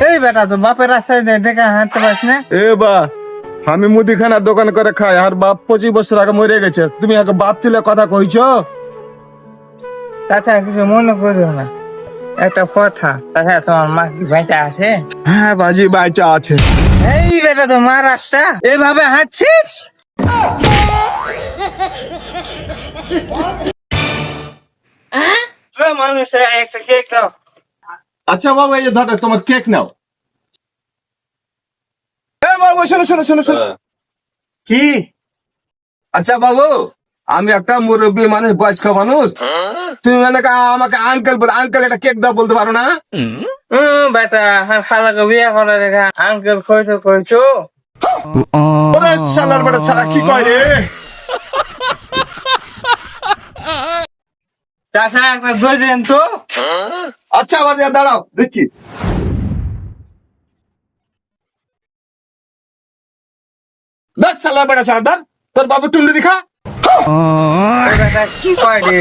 এই বেটা তো বাপের রাস্তায় দেখে হাঁটতে পারিস না। এ বা আমি মুদিখানার দোকান করে খাই, আর বাপ 25 বছর আগে মরে গেছে, তুমি আগে বাপ তুলে কথা কইছো। তাছাড়া কিছু মনে করিও না, একটা কথা। তাছাড়া তোমার মা কি বেঁচে আছে? হ্যাঁ বাজি বাইচা আছে। এই বেটা তো মা রাস্তা এভাবে হাঁটছিস? মানুষ একটা কেক দাও। আচ্ছা বাবু, এই যে ধরো তোমার কেক নাও। এ বাবু শোনো শোনো শোনো শোনো। কি? আচ্ছা বাবু, আমি একটা মুরব্বী মানুষ, বয়স্ক মানুষ, তুমি মানে আমাকে আঙ্কেল বলে, আঙ্কেল একটা কেক দাও বলতে পারো না? বেটা খালাকে বিয়ে করে দেখা আঙ্কেল কইছো। ওরে শালার বেটা, শালা কি কয় রে? তাছাড়া একটা দই দেন তো। আচ্ছা বাজে দাঁড়াও দেখছি। দশ শালার বেটা, শালা ধর তোর বাবু টুন্ডু দিখা। বেটা কি কয় রে?